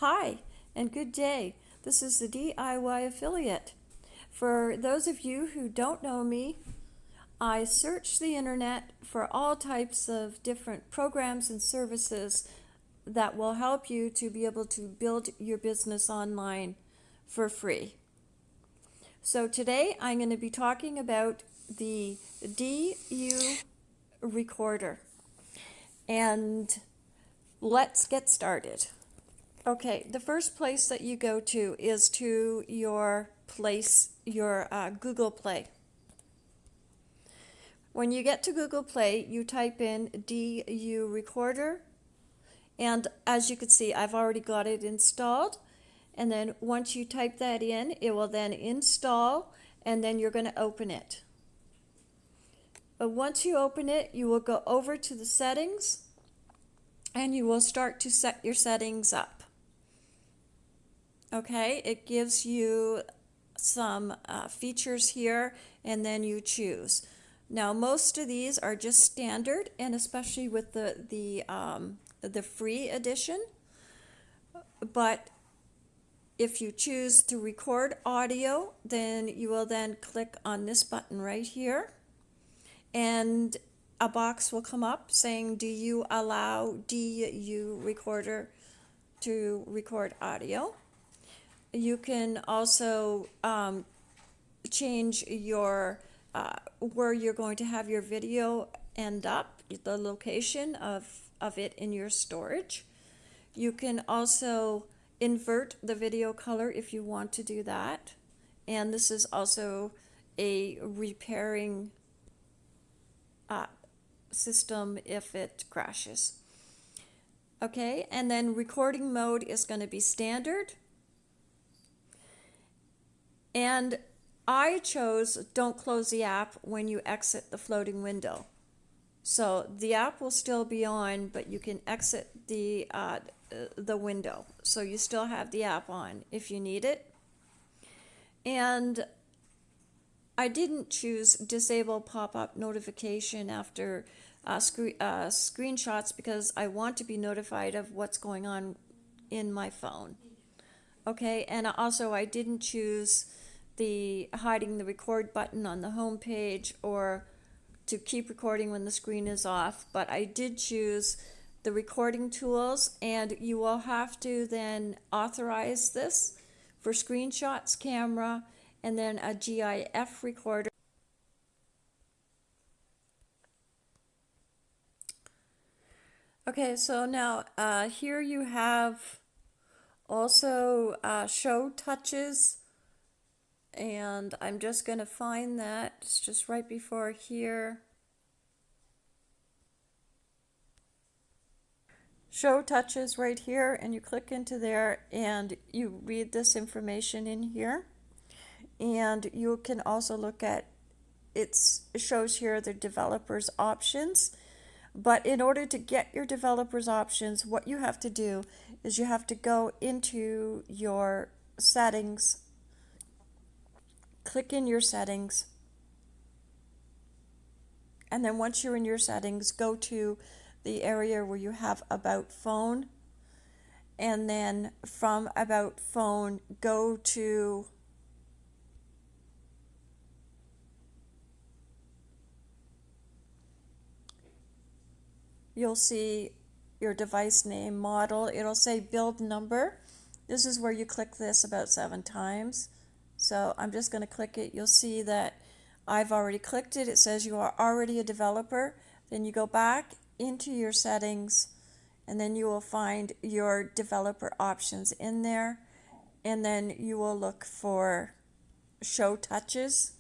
Hi, and good day. This is the DIY Affiliate. For those of you who don't know me, I search the internet for all types of different programs and services that will help you to be able to build your business online for free. So today I'm going to be talking about the DU recorder. And let's get started. Okay, the first place that you go to is to your Google Play. When you get to Google Play, you type in DU Recorder, and as you can see, I've already got it installed. And then once you type that in, it will then install, and then you're going to open it. But once you open it, you will go over to the settings, and you will start to set your settings up. Okay, it gives you some features here, and then you choose. Now, most of these are just standard, and especially with the free edition. But if you choose to record audio, then you will then click on this button right here, and a box will come up saying, "Do you allow DU recorder to record audio?" You can also change your where you're going to have your video end up, the location of it in your storage. You can also invert the video color if you want to do that. And this is also a repairing system if it crashes. Okay, and then recording mode is going to be standard. And I chose don't close the app when you exit the floating window. So the app will still be on, but you can exit the window. So you still have the app on if you need it. And I didn't choose disable pop-up notification after screenshots because I want to be notified of what's going on in my phone. Okay, and also I didn't choose the hiding the record button on the home page or to keep recording when the screen is off, but I did choose the recording tools, and you will have to then authorize this for screenshots, camera, and then a GIF recorder. Okay, so now here you have also show touches, and I'm just going to find that. It's just right before here. Show touches right here, and you click into there and you read this information in here. And you can also look at it shows here the developers options. But in order to get your developers options, what you have to do is you have to go into your settings, click in your settings, and then once you're in your settings, go to the area where you have About Phone, and then from About Phone, go to you'll see your device name, model. It'll say build number. This is where you click this about 7 times. So I'm just going to click it. You'll see that I've already clicked it. It says you are already a developer. Then you go back into your settings, and then you will find your developer options in there. And then you will look for show touches,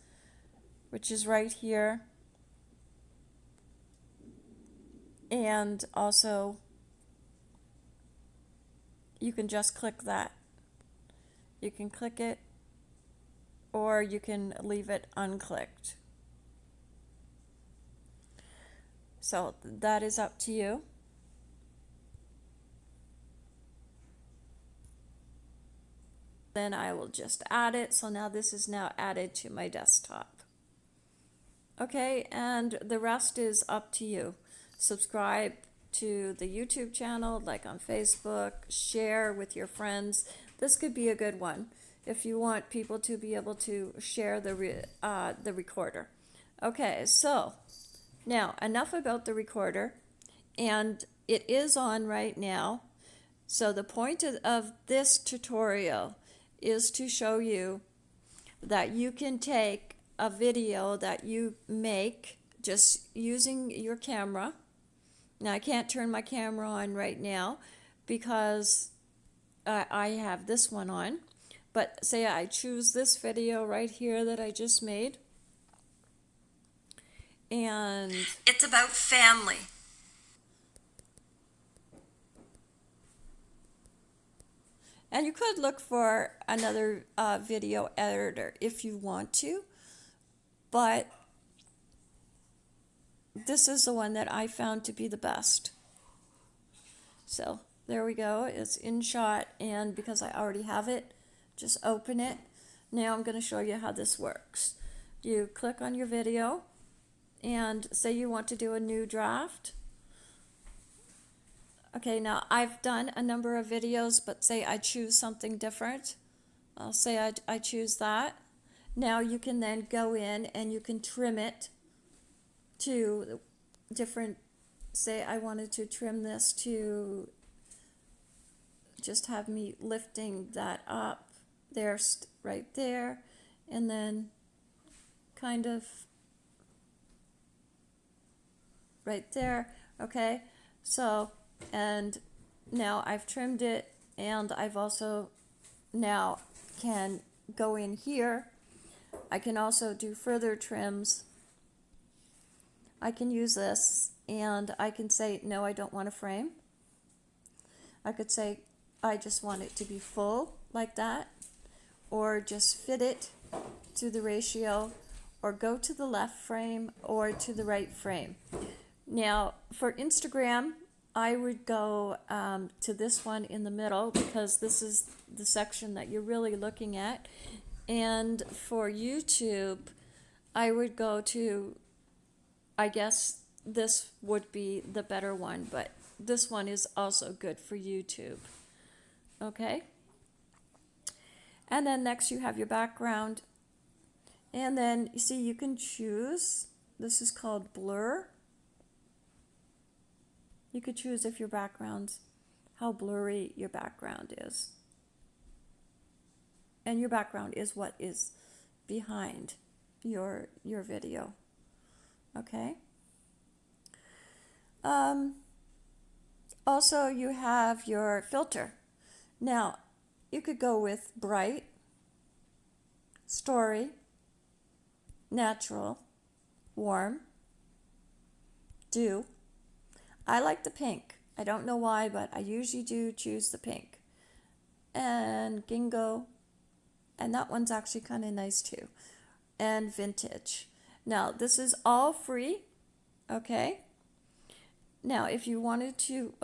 which is right here. And also you can just click that. You can click it, or you can leave it unclicked. So that is up to you. Then I will just add it. So now this is now added to my desktop. Okay, and the rest is up to you. Subscribe to the YouTube channel, like on Facebook, share with your friends. This could be a good one if you want people to be able to share the recorder. Okay, so now enough about the recorder, and it is on right now. So the point of this tutorial is to show you that you can take a video that you make just using your camera. Now I can't turn my camera on right now because I have this one on, but say I choose this video right here that I just made, and it's about family. And you could look for another video editor if you want to, but this is the one that I found to be the best. So there we go. It's Inshot, and because I already have it, just open it. Now I'm going to show you how this works. You click on your video and say you want to do a new draft. Okay, now I've done a number of videos, but say I choose something different. I'll say I choose that. Now you can then go in and you can trim it to different, say I wanted to trim this to just have me lifting that up there, right there, and then kind of right there. Okay, so, and now I've trimmed it, and I've also now can go in here. I can also do further trims. I can use this, and I can say, no, I don't want a frame. I could say, I just want it to be full like that, or just fit it to the ratio, or go to the left frame or to the right frame. Now, for Instagram, I would go to this one in the middle because this is the section that you're really looking at. And for YouTube, I would go to, I guess this would be the better one, but this one is also good for YouTube. Okay? And then next you have your background. And then you see you can choose, this is called blur. You could choose if your background's, how blurry your background is. And your background is what is behind your video. Okay? Also, you have your filter. Now, you could go with bright, story, natural, warm, dew. I like the pink. I don't know why, but I usually do choose the pink. And Gingo, and that one's actually kind of nice too. And vintage. Now, this is all free, okay? Now, if you wanted to,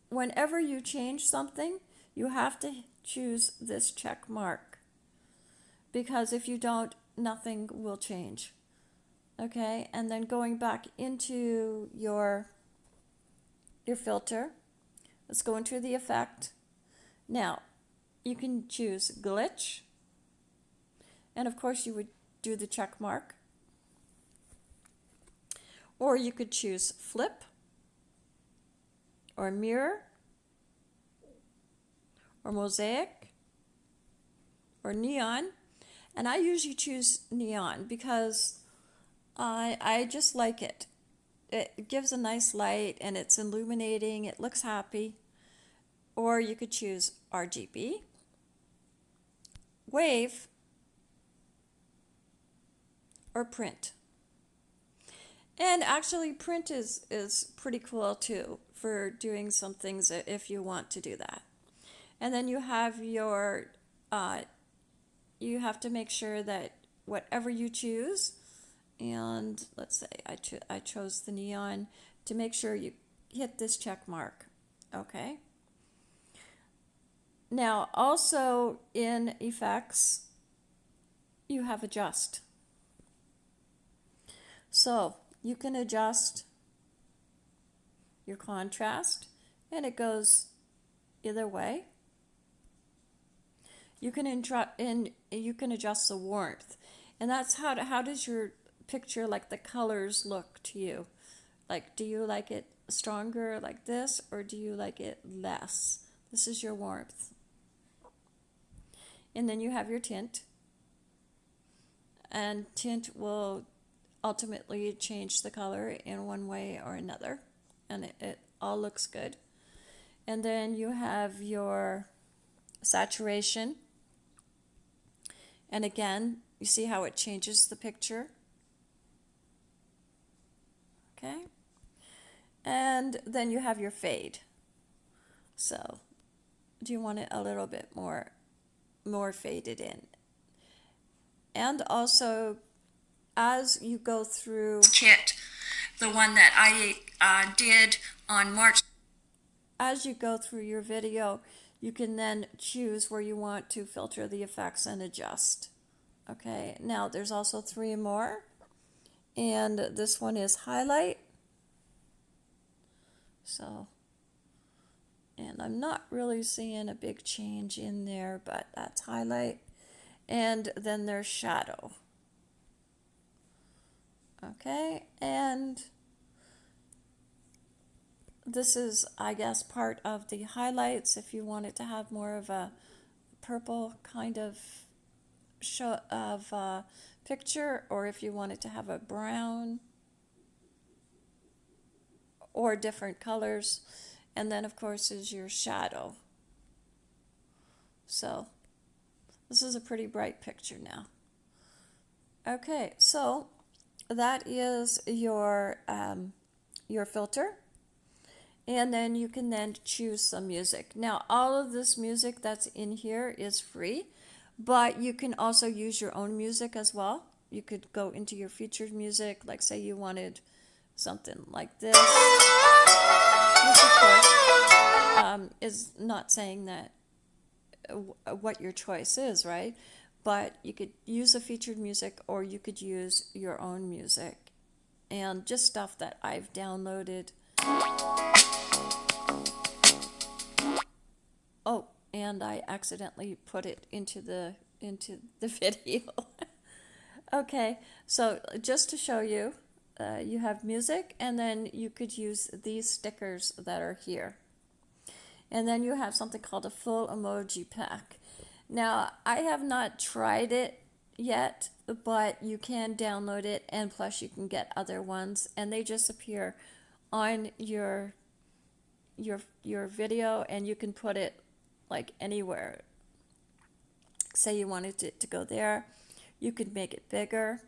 whenever you change something, you have to choose this check mark, because if you don't, nothing will change. Okay, and then going back into your filter, let's go into the effect. Now, you can choose glitch, and of course you would do the check mark, or you could choose flip, or mirror, or mosaic, or neon. And I usually choose neon because I just like it. It gives a nice light and it's illuminating, it looks happy. Or you could choose RGB, wave, or print. And actually print is pretty cool too for doing some things if you want to do that. And then you have your, you have to make sure that whatever you choose, and let's say I chose the neon, to make sure you hit this check mark. Okay. Now also in effects, you have adjust. So you can adjust your contrast, and it goes either way. You can adjust the warmth, and that's how does your picture, like the colors, look to you? Like, do you like it stronger like this, or do you like it less? This is your warmth. And then you have your tint, and tint will ultimately change the color in one way or another, and it all looks good. And then you have your saturation, and again, you see how it changes the picture. Okay, and then you have your fade. So do you want it a little bit more faded in? And also, as you go through kit, the one that I did on March, as you go through your video, you can then choose where you want to filter the effects and adjust. Okay, now there's also 3 more, and this one is highlight. So, and I'm not really seeing a big change in there, but that's highlight. And then there's shadow. Okay, and this is, I guess, part of the highlights if you want it to have more of a purple kind of picture, or if you want it to have a brown or different colors. And then, of course, is your shadow. So this is a pretty bright picture now. Okay, so that is your filter. And then you can then choose some music. Now, all of this music that's in here is free, but you can also use your own music as well. You could go into your featured music, like say you wanted something like this. This, of course, is not saying that what your choice is, right? But you could use a featured music, or you could use your own music, and just stuff that I've downloaded. Oh, and I accidentally put it into the video. Okay, so just to show you, you have music, and then you could use these stickers that are here. And then you have something called a full emoji pack. Now, I have not tried it yet, but you can download it, and plus you can get other ones, and they just appear on your video, and you can put it like anywhere. Say you wanted it to go there, you could make it bigger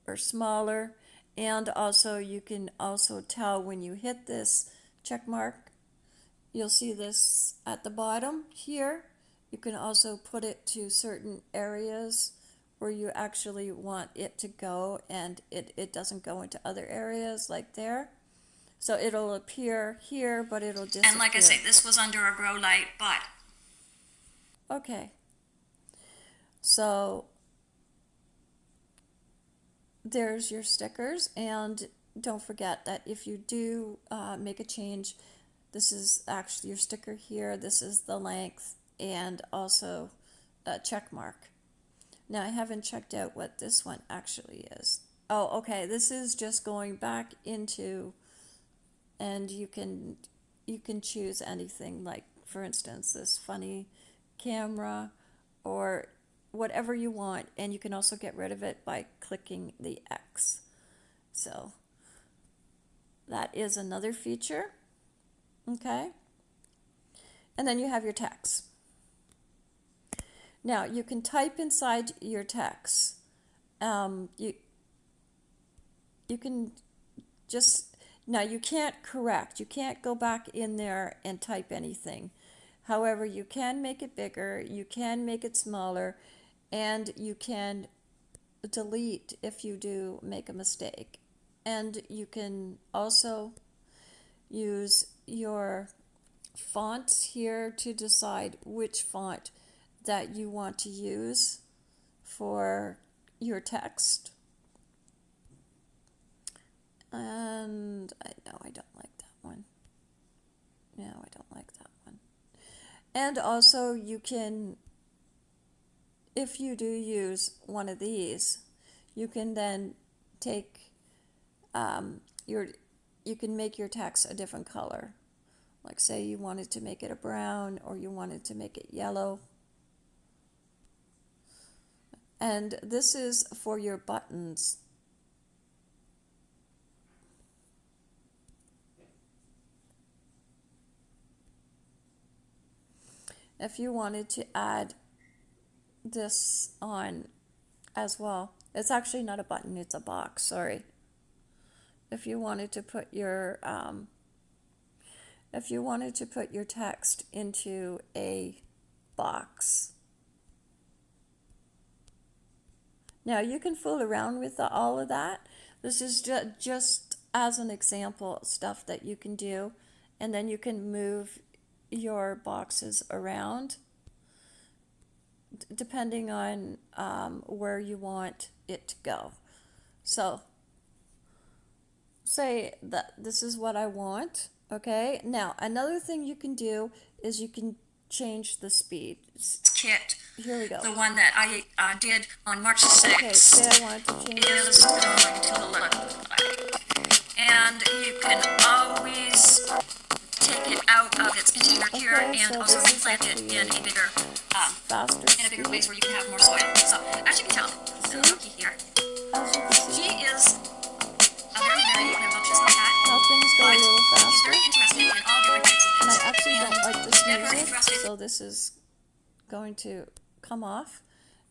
or smaller, and also you can also tell when you hit this check mark. You'll see this at the bottom here. You can also put it to certain areas where you actually want it to go, and it doesn't go into other areas like there. So it'll appear here, but it'll disappear. And like I say, this was under a grow light, but... Okay. So there's your stickers, and don't forget that if you do make a change, this is actually your sticker here, this is the length, and also a check mark. Now I haven't checked out what this one actually is. Oh, okay, this is just going back into, and you can choose anything, like for instance this funny camera or whatever you want, and you can also get rid of it by clicking the X. So that is another feature. Okay, and then you have your text. Now you can type inside your text. You can just, now you can't correct, you can't go back in there and type anything. However, you can make it bigger, you can make it smaller, and you can delete if you do make a mistake. And you can also use your fonts here to decide which font that you want to use for your text. And I know I don't like that one. No, I don't like that one. And also you can, if you do use one of these, you can then take your, you can make your text a different color. Like say you wanted to make it a brown or you wanted to make it yellow. And this is for your buttons. If you wanted to add this on as well, it's actually not a button, it's a box, sorry. If you wanted to put your text into a box. Now you can fool around with all of that. This is just as an example stuff that you can do, and then you can move your boxes around depending on where you want it to go. So say that this is what I want. Okay, now another thing you can do is you can change the speed. Kit. Here we go. The one that I did on March 6th. Okay, say I want to change is going to look like. And you can always take it out of its container here and also replant it in a bigger place where you can have more soil. So as you can tell, the monkey here, she is a very rambunctious little cat. Now things go a little faster. He's very interested in all different types of things. And I actually don't like this music, interested. so this is going to come off.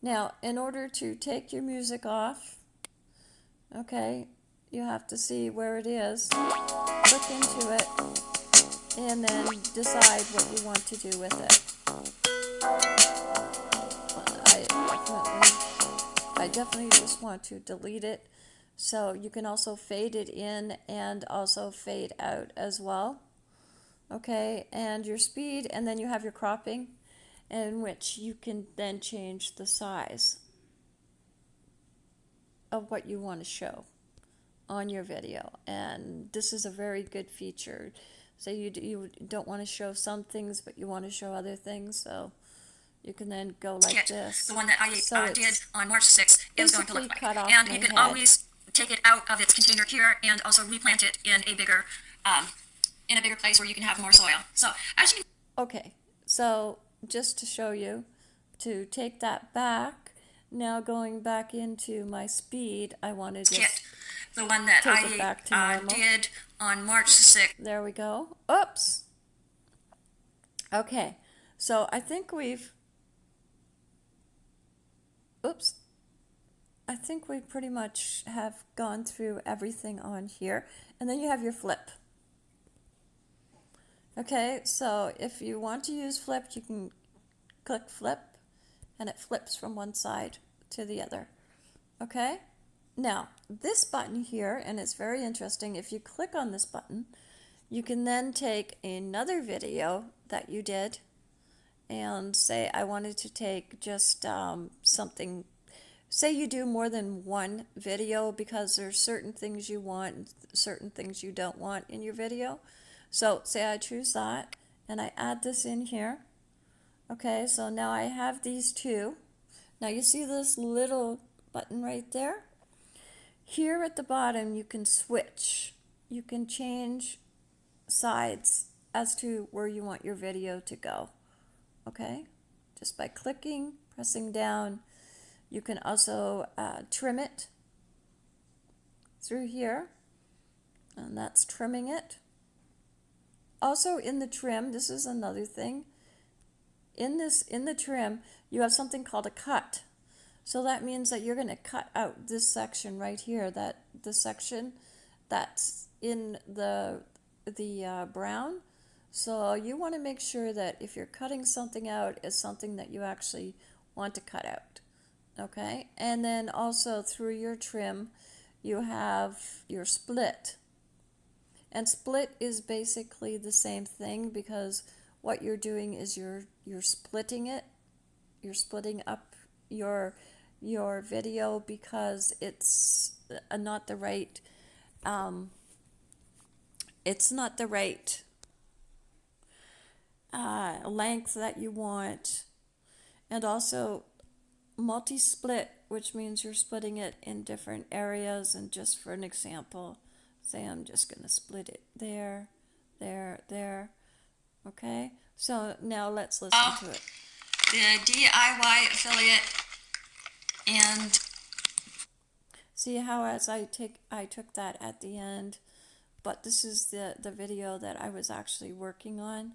Now, in order to take your music off, okay, you have to see where it is, click into it, and then decide what you want to do with it. I definitely just want to delete it. So you can also fade it in and also fade out as well. Okay, and your speed, and then you have your cropping, in which you can then change the size of what you want to show on your video. And this is a very good feature. So you don't want to show some things, but you want to show other things, so you can then go like this. The one that I did on March 6th is going to look like. Cut off and my you can head. always take it out of its container here and also replant it in a bigger place where you can have more soil. So as you can Okay, so just to show you, to take that back, now going back into my speed, I want to just the one that take it back to normal. did on March 6th. There we go. Oops. Okay, so I think I think we pretty much have gone through everything on here. And then you have your flip. Okay, so if you want to use flip, you can click flip, and it flips from one side to the other. Okay, now this button here, and it's very interesting, if you click on this button, you can then take another video that you did and say I wanted to take just something. Say you do more than one video because there's certain things you want and certain things you don't want in your video. So say I choose that and I add this in here. Okay, so now I have these two. Now you see this little button right there? Here at the bottom you can switch. You can change sides as to where you want your video to go. Okay, just by clicking, pressing down. You can also trim it through here, and that's trimming it. Also in the trim, this is another thing. In the trim, you have something called a cut. So that means that you're going to cut out this section right here, the section that's in the brown. So you want to make sure that if you're cutting something out, it's something that you actually want to cut out. Okay, and then also through your trim, you have your split. And split is basically the same thing, because what you're doing is you're splitting it. You're splitting up your video because it's not the right length that you want, and also multi-split, which means you're splitting it in different areas. And just for an example, say I'm just going to split it there, there. Okay, so now let's listen to it. The DIY affiliate, and See how as I took that at the end, but this is the video that I was actually working on.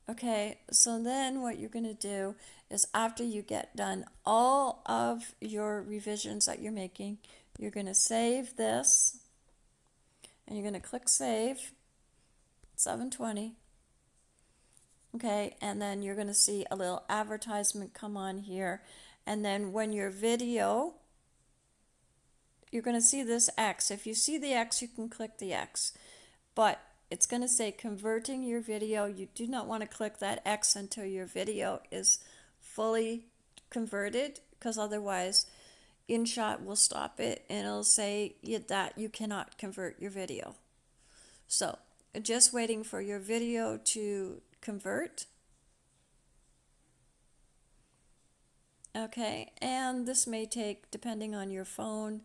Okay, so then what you're going to do is after you get done all of your revisions that you're making, you're going to save this, and you're going to click save, 720. Okay, and then you're going to see a little advertisement come on here, and then when your video, you're going to see this X. If you see the X, you can click the X, but it's going to say converting your video. You do not want to click that X until your video is fully converted, because otherwise Inshot will stop it and it'll say that you cannot convert your video. So just waiting for your video to convert. Okay, and this may take, depending on your phone,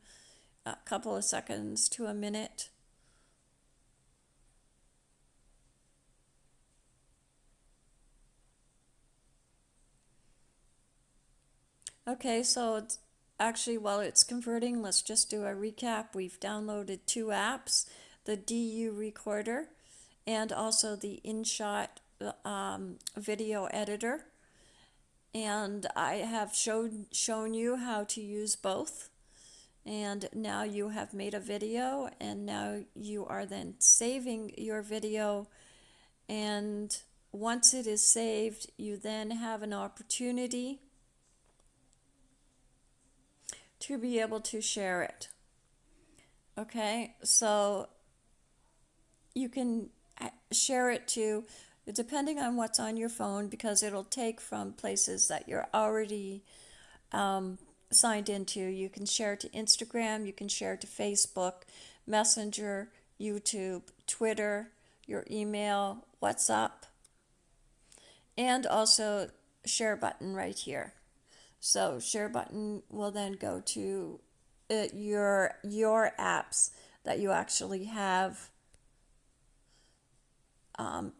a couple of seconds to a minute. Okay, so it's actually, while it's converting, let's just do a recap. We've downloaded 2 apps, the DU Recorder and also the Inshot video editor. And I have shown you how to use both. And now you have made a video, and now you are then saving your video. And once it is saved, you then have an opportunity to be able to share it. Okay, so you can share it to, depending on what's on your phone, because it'll take from places that you're already signed into. You can share it to Instagram, you can share it to Facebook, Messenger, YouTube, Twitter, your email, WhatsApp, and also share button right here. So share button will then go to your apps that you actually have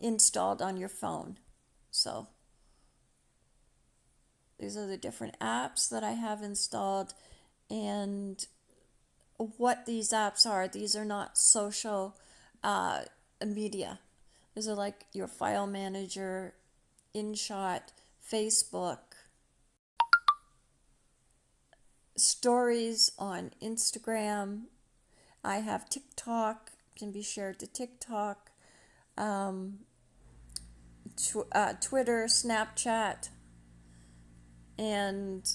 installed on your phone. So these are the different apps that I have installed, and what these apps are. These are not social media. These are like your file manager, Inshot, Facebook, stories on Instagram. I have TikTok, can be shared to TikTok, Twitter, Snapchat, and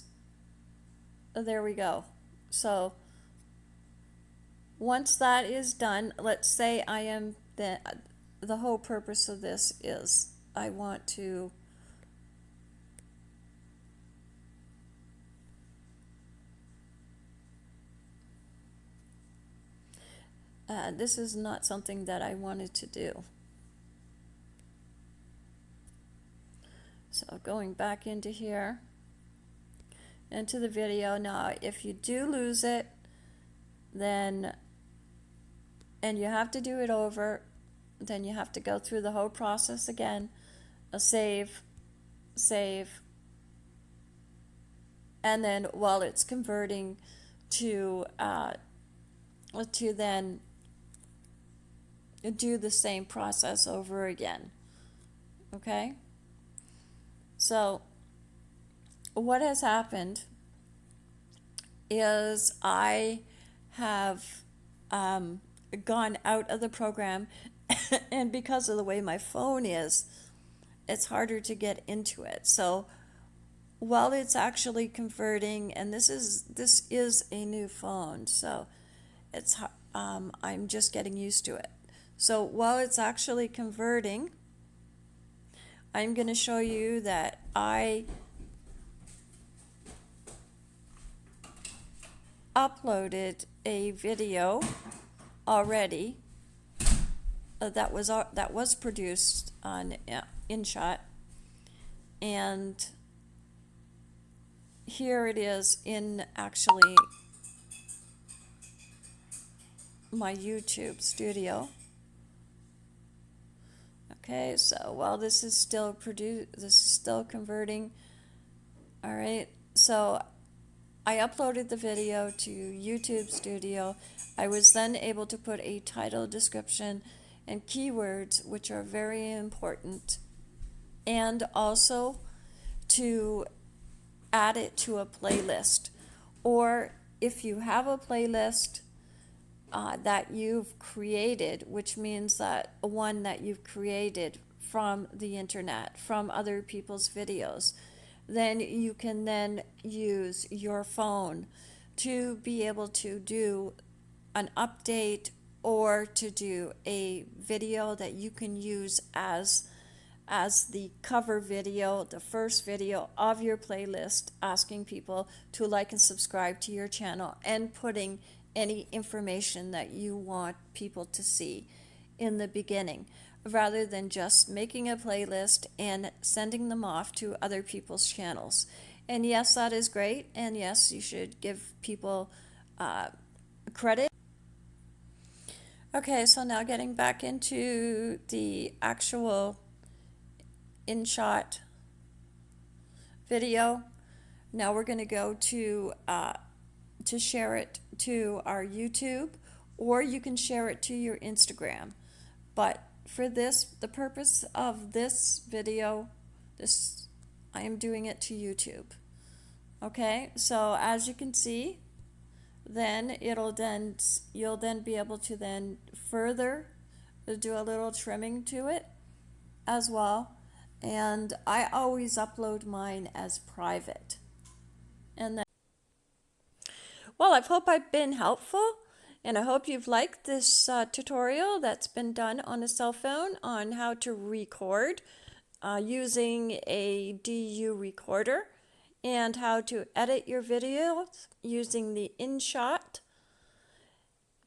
there we go. So once that is done, let's say I am the whole purpose of this is I want to this is not something that I wanted to do. So going back into here, into the video. Now, if you do lose it, then, and you have to do it over, then you have to go through the whole process again. A save, and then while it's converting to then do the same process over again. Okay? So what has happened is I have gone out of the program and because of the way my phone is, it's harder to get into it. So while it's actually converting, and this is a new phone, so it's I'm just getting used to it. So while it's actually converting, I'm going to show you that I uploaded a video already that was produced on Inshot, and here it is in actually my YouTube studio. Okay, so while this is still converting. All right, so I uploaded the video to YouTube Studio. I was then able to put a title, description, and keywords, which are very important, and also to add it to a playlist. Or if you have a playlist that you've created, which means that one that you've created from the internet, from other people's videos, then you can then use your phone to be able to do an update or to do a video that you can use as the cover video, the first video of your playlist, asking people to like and subscribe to your channel and putting any information that you want people to see in the beginning, rather than just making a playlist and sending them off to other people's channels. And yes, that is great, and yes, you should give people credit. Okay, so now getting back into the actual Inshot video. Now we're going to go to share it to our YouTube, or you can share it to your Instagram. But for this, the purpose of this video, I am doing it to YouTube. Okay, so as you can see, then you'll then be able to then further do a little trimming to it as well. And I always upload mine as private. And then, well, I hope I've been helpful, and I hope you've liked this tutorial that's been done on a cell phone on how to record using a DU recorder, and how to edit your videos using the Inshot.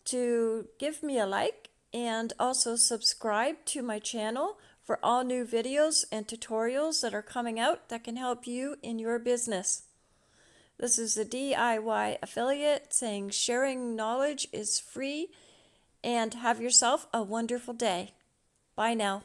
To give me a like and also subscribe to my channel for all new videos and tutorials that are coming out that can help you in your business. This is the DIY affiliate saying sharing knowledge is free, and have yourself a wonderful day. Bye now.